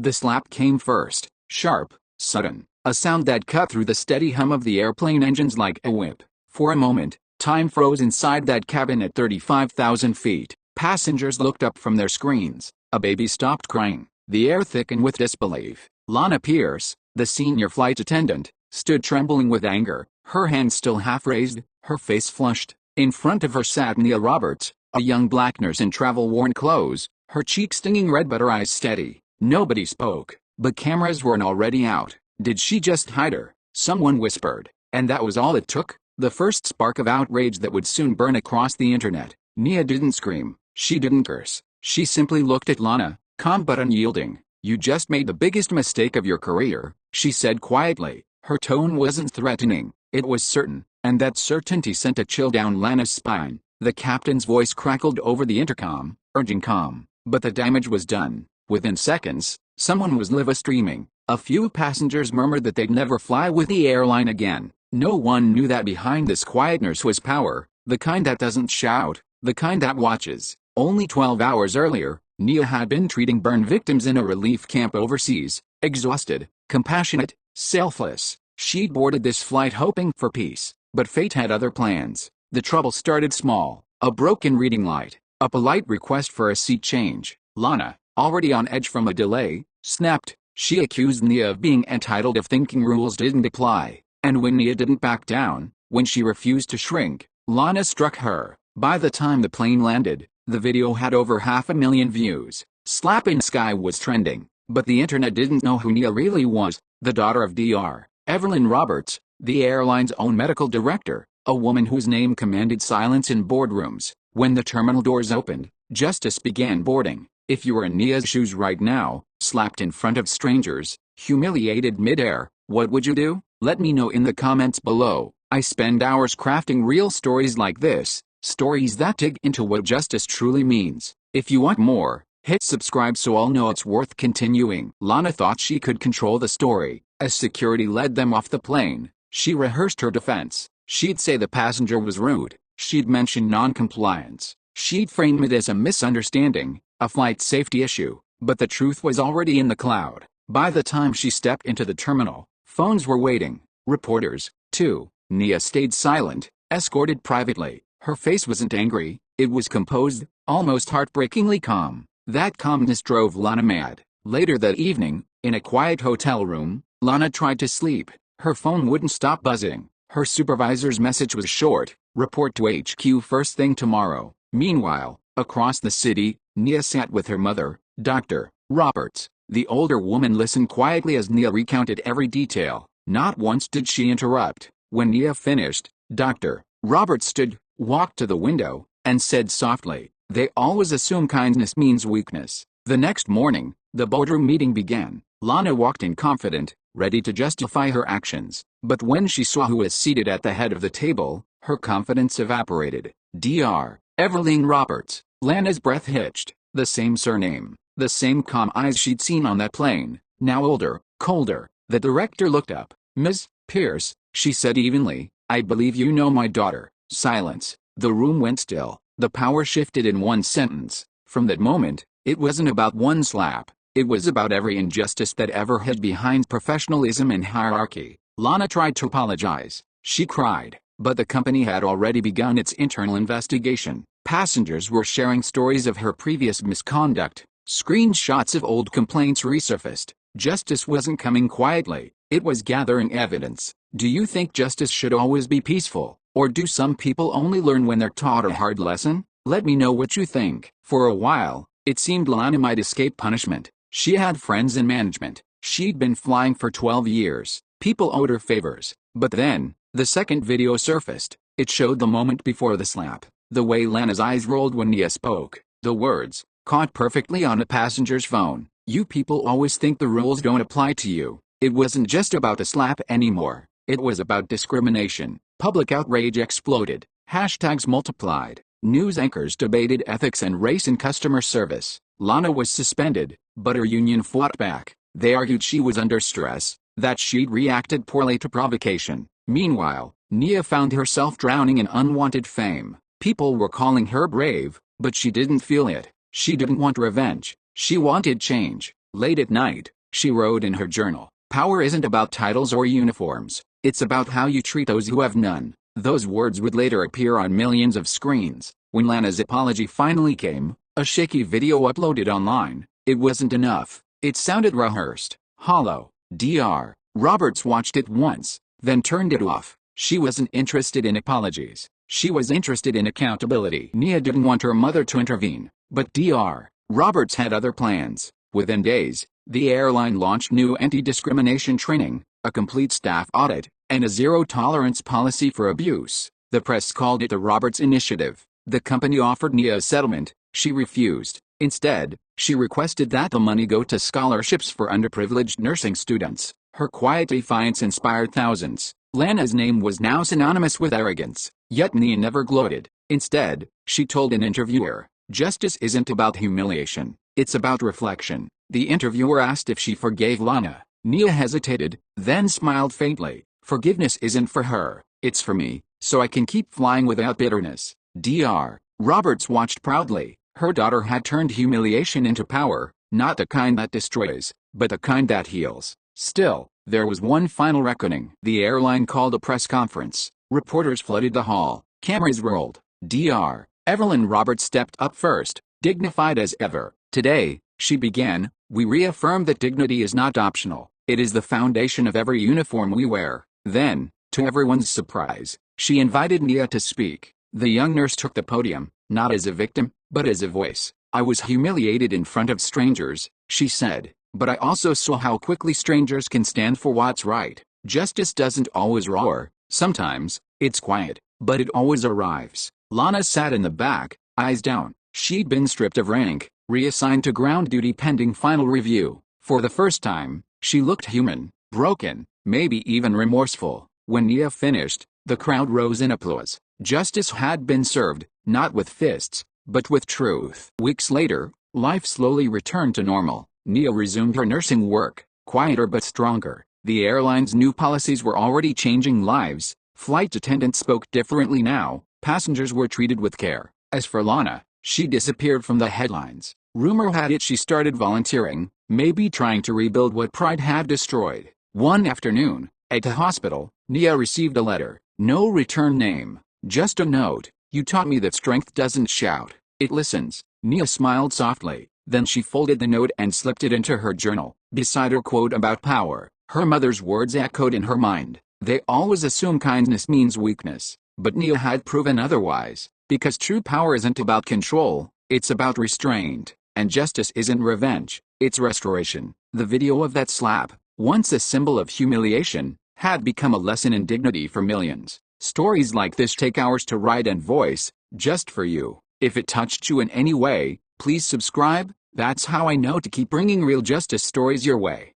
The slap came first, sharp, sudden, a sound that cut through the steady hum of the airplane engines like a whip. For a moment, time froze inside that cabin at 35,000 feet. Passengers looked up from their screens. A baby stopped crying. The air thickened with disbelief. Lana Pierce, the senior flight attendant, stood trembling with anger, her hands still half raised, her face flushed. In front of her sat Nia Roberts, a young black nurse in travel-worn clothes, her cheeks stinging red but her eyes steady. Nobody spoke, but cameras weren't already out. Did she just hide her? Someone whispered. And that was all it took? The first spark of outrage that would soon burn across the internet. Nia didn't scream. She didn't curse. She simply looked at Lana, calm but unyielding. "You just made the biggest mistake of your career," she said quietly. Her tone wasn't threatening. It was certain, and that certainty sent a chill down Lana's spine. The captain's voice crackled over the intercom, urging calm. But the damage was done. Within seconds, someone was live streaming. A few passengers murmured that they'd never fly with the airline again. No one knew that behind this quiet nurse was power, the kind that doesn't shout, the kind that watches. Only 12 hours earlier, Nia had been treating burn victims in a relief camp overseas. Exhausted, compassionate, selfless, she'd boarded this flight hoping for peace. But fate had other plans. The trouble started small. A broken reading light, a polite request for a seat change. Lana, already on edge from a delay, snapped. She accused Nia of being entitled, of thinking rules didn't apply. And when Nia didn't back down, when she refused to shrink, Lana struck her. By the time the plane landed, the video had over 500,000 views. Slap in Sky was trending, but the internet didn't know who Nia really was. The daughter of Dr. Evelyn Roberts, the airline's own medical director, a woman whose name commanded silence in boardrooms. When the terminal doors opened, Justice began boarding. If you were in Nia's shoes right now, slapped in front of strangers, humiliated midair, what would you do? Let me know in the comments below. I spend hours crafting real stories like this, stories that dig into what justice truly means. If you want more, hit subscribe so I'll know it's worth continuing. Lana thought she could control the story. As security led them off the plane, she rehearsed her defense. She'd say the passenger was rude. She'd mention non-compliance. She'd frame it as a misunderstanding, a flight safety issue. But the truth was already in the cloud. By the time she stepped into the terminal, phones were waiting. Reporters, too. Nia stayed silent, escorted privately. Her face wasn't angry, it was composed, almost heartbreakingly calm. That calmness drove Lana mad. Later that evening, in a quiet hotel room, Lana tried to sleep. Her phone wouldn't stop buzzing. Her supervisor's message was short: report to HQ first thing tomorrow. Meanwhile, across the city, Nia sat with her mother, Dr. Roberts. The older woman listened quietly as Nia recounted every detail. Not once did she interrupt. When Nia finished, Dr. Roberts stood, walked to the window, and said softly, "They always assume kindness means weakness." The next morning, the boardroom meeting began. Lana walked in confident, ready to justify her actions. But when she saw who was seated at the head of the table, her confidence evaporated. Dr. Evelyn Roberts. Lana's breath hitched. The same surname, the same calm eyes she'd seen on that plane, now older, colder. The director looked up. "Ms. Pierce," she said evenly, "I believe you know my daughter." Silence. The room went still. The power shifted in one sentence. From that moment, it wasn't about one slap. It was about every injustice that ever hid behind professionalism and hierarchy. Lana tried to apologize. She cried, but the company had already begun its internal investigation. Passengers were sharing stories of her previous misconduct. Screenshots of old complaints resurfaced. Justice wasn't coming quietly. It was gathering evidence. Do you think justice should always be peaceful? Or do some people only learn when they're taught a hard lesson? Let me know what you think. For a while, it seemed Lana might escape punishment. She had friends in management. She'd been flying for 12 years. People owed her favors. But then, the second video surfaced. It showed the moment before the slap. The way Lana's eyes rolled when Nia spoke. The words, caught perfectly on a passenger's phone. "You people always think the rules don't apply to you." It wasn't just about the slap anymore. It was about discrimination. Public outrage exploded. Hashtags multiplied. News anchors debated ethics and race in customer service. Lana was suspended, but her union fought back. They argued she was under stress, that she'd reacted poorly to provocation. Meanwhile, Nia found herself drowning in unwanted fame. People were calling her brave, but she didn't feel it. She didn't want revenge. She wanted change. Late at night, she wrote in her journal, "Power isn't about titles or uniforms. It's about how you treat those who have none." Those words would later appear on millions of screens. When Lana's apology finally came, a shaky video uploaded online, it wasn't enough. It sounded rehearsed, hollow. Dr. Roberts watched it once, then turned it off. She wasn't interested in apologies. She was interested in accountability. Nia didn't want her mother to intervene, but Dr. Roberts had other plans. Within days, the airline launched new anti-discrimination training, a complete staff audit, and a zero-tolerance policy for abuse. The press called it the Roberts Initiative. The company offered Nia a settlement. She refused. Instead, she requested that the money go to scholarships for underprivileged nursing students. Her quiet defiance inspired thousands. Lana's name was now synonymous with arrogance, yet Nia never gloated. Instead, she told an interviewer, "Justice isn't about humiliation, it's about reflection." The interviewer asked if she forgave Lana. Nia hesitated, then smiled faintly. "Forgiveness isn't for her, it's for me, so I can keep flying without bitterness." Dr. Roberts watched proudly. Her daughter had turned humiliation into power, not the kind that destroys, but the kind that heals. Still, there was one final reckoning. The airline called a press conference. Reporters flooded the hall. Cameras rolled. Dr. Evelyn Roberts stepped up first, dignified as ever. "Today," she began, "we reaffirm that dignity is not optional. It is the foundation of every uniform we wear." Then, to everyone's surprise, she invited Nia to speak. The young nurse took the podium, not as a victim, but as a voice. "I was humiliated in front of strangers," she said, "but I also saw how quickly strangers can stand for what's right. Justice doesn't always roar. Sometimes, it's quiet, but it always arrives." Lana sat in the back, eyes down. She'd been stripped of rank, reassigned to ground duty pending final review. For the first time, she looked human, broken, maybe even remorseful. When Nia finished, the crowd rose in applause. Justice had been served, not with fists, but with truth. Weeks later, life slowly returned to normal. Nia resumed her nursing work, quieter but stronger. The airline's new policies were already changing lives. Flight attendants spoke differently now. Passengers were treated with care. As for Lana, she disappeared from the headlines. Rumor had it she started volunteering, maybe trying to rebuild what pride had destroyed. One afternoon, at the hospital, Nia received a letter. No return name. Just a note. "You taught me that strength doesn't shout, it listens." Nia smiled softly. Then she folded the note and slipped it into her journal. Beside her quote about power, her mother's words echoed in her mind. "They always assume kindness means weakness." But Nia had proven otherwise. Because true power isn't about control, it's about restraint. And justice isn't revenge, it's restoration. The video of that slap, once a symbol of humiliation, had become a lesson in dignity for millions. Stories like this take hours to write and voice, just for you. If it touched you in any way, please subscribe. That's how I know to keep bringing real justice stories your way.